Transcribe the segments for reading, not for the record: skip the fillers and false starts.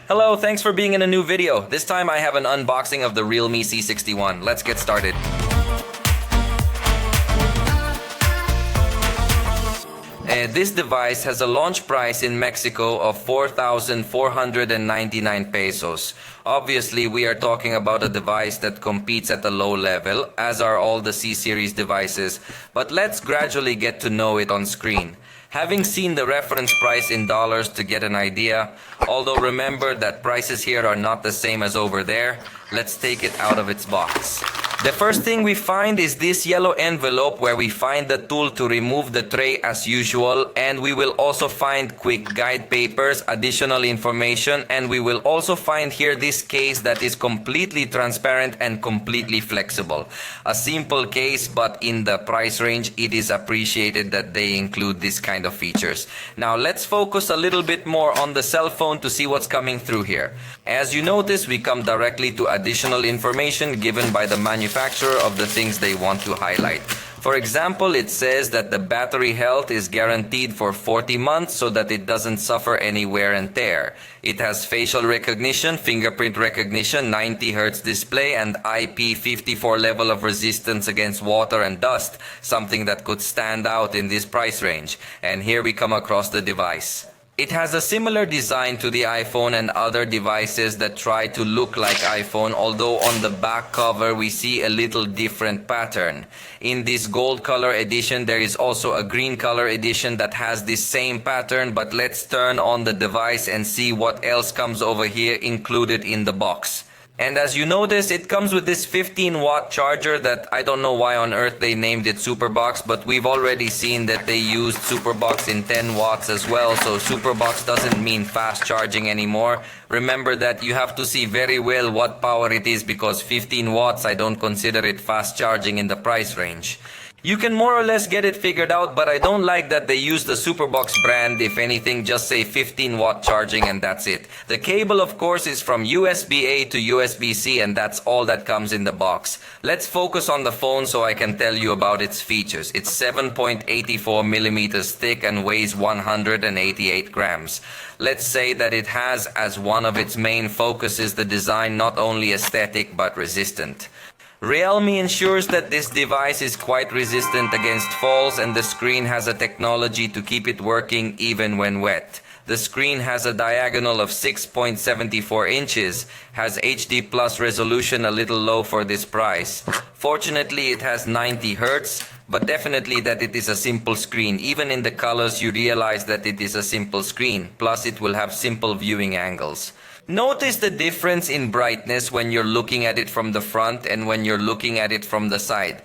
Hello, thanks for being in a new video. This time I have an unboxing of the realme C61. Let's get started. This device has a launch price in Mexico of 4,499 pesos. Obviously, we are talking about a device that competes at a low level, as are all the C-series devices, but let's gradually get to know it on screen. Having seen the reference price in dollars to get an idea, although remember that prices here are not the same as over there, let's take it out of its box. The first thing we find is this yellow envelope where we find the tool to remove the tray as usual, and we will also find quick guide papers, additional information, and we will also find here this case that is completely transparent and completely flexible. A simple case, but in the price range it is appreciated that they include this kind of features. Now let's focus a little bit more on the cell phone to see what's coming through here. As you notice, we come directly to additional information given by the manufacturer of the things they want to highlight. For example, it says that the battery health is guaranteed for 40 months so that it doesn't suffer any wear and tear. It has facial recognition, fingerprint recognition, 90 Hz display, and IP54 level of resistance against water and dust, something that could stand out in this price range. And here we come across the device. It has a similar design to the iPhone and other devices that try to look like iPhone, although on the back cover we see a little different pattern. In this gold color edition there is also a green color edition that has this same pattern, but let's turn on the device and see what else comes over here included in the box. And as you notice, it comes with this 15-watt charger that I don't know why on earth they named it Superbox, but we've already seen that they used Superbox in 10 watts as well, so Superbox doesn't mean fast charging anymore. Remember that you have to see very well what power it is, because 15 watts I don't consider it fast charging in the price range. You can more or less get it figured out, but I don't like that they use the Superbox brand. If anything, just say 15-watt charging and that's it. The cable, of course, is from USB-A to USB-C, and that's all that comes in the box. Let's focus on the phone so I can tell you about its features. It's 7.84 millimeters thick and weighs 188 grams. Let's say that it has as one of its main focuses the design not only aesthetic but resistant. Realme ensures that this device is quite resistant against falls, and the screen has a technology to keep it working even when wet. The screen has a diagonal of 6.74 inches, has HD plus resolution, a little low for this price. Fortunately, it has 90 Hz, but definitely that it is a simple screen. Even in the colors you realize that it is a simple screen, plus it will have simple viewing angles. Notice the difference in brightness when you're looking at it from the front and when you're looking at it from the side.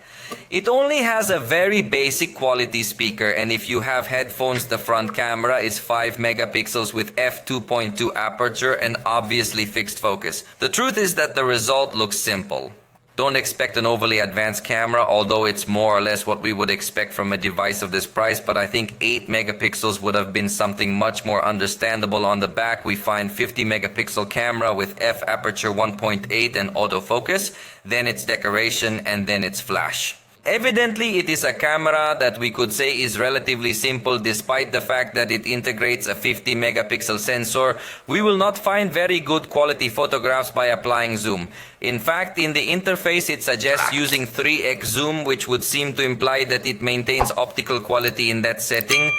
It only has a very basic quality speaker, and if you have headphones, the front camera is 5 megapixels with f2.2 aperture and obviously fixed focus. The truth is that the result looks simple. Don't expect an overly advanced camera, although it's more or less what we would expect from a device of this price, but I think 8 megapixels would have been something much more understandable. On the back we find 50 megapixel camera with f aperture 1.8 and autofocus, then its decoration, and then its flash. Evidently, it is a camera that we could say is relatively simple. Despite the fact that it integrates a 50 megapixel sensor, we will not find very good quality photographs by applying zoom. In fact, in the interface it suggests using 3x zoom, which would seem to imply that it maintains optical quality in that setting.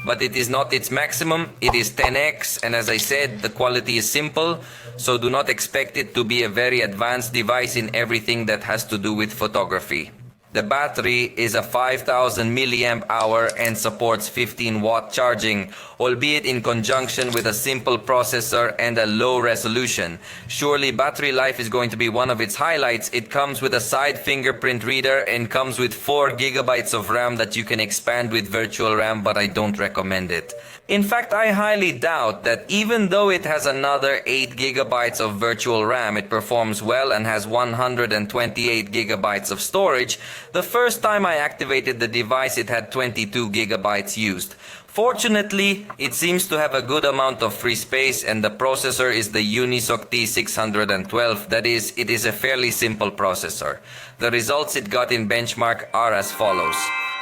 But it is not its maximum, it is 10x, and as I said, the quality is simple, so do not expect it to be a very advanced device in everything that has to do with photography. The battery is a 5000 milliamp hour and supports 15-watt charging, albeit in conjunction with a simple processor and a low resolution. Surely battery life is going to be one of its highlights. It comes with a side fingerprint reader and comes with 4 gigabytes of RAM that you can expand with virtual RAM, but I don't recommend it. In fact, I highly doubt that even though it has another 8 gigabytes of virtual RAM, it performs well and has 128 gigabytes of storage. The first time I activated the device, it had 22 gigabytes used. Fortunately, it seems to have a good amount of free space, and the processor is the Unisoc T612. That is, it is a fairly simple processor. The results it got in benchmark are as follows.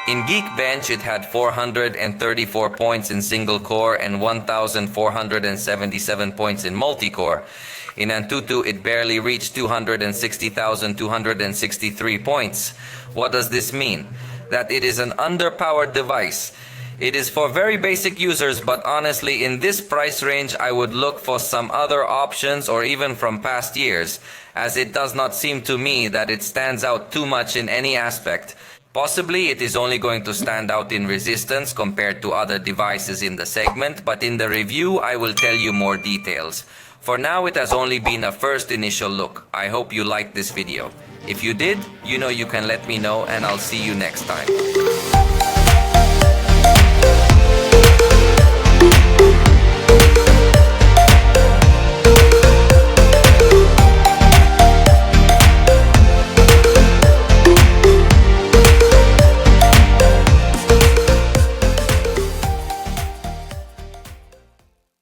In Geekbench, it had 434 points in single-core and 1,477 points in multi-core. In Antutu, it barely reached 260,263 points. What does this mean? That it is an underpowered device. It is for very basic users, but honestly, in this price range, I would look for some other options or even from past years, as it does not seem to me that it stands out too much in any aspect. Possibly it is only going to stand out in resistance compared to other devices in the segment, but in the review I will tell you more details. For now, it has only been a first initial look. I hope you liked this video. If you did, you know you can let me know, and I'll see you next time.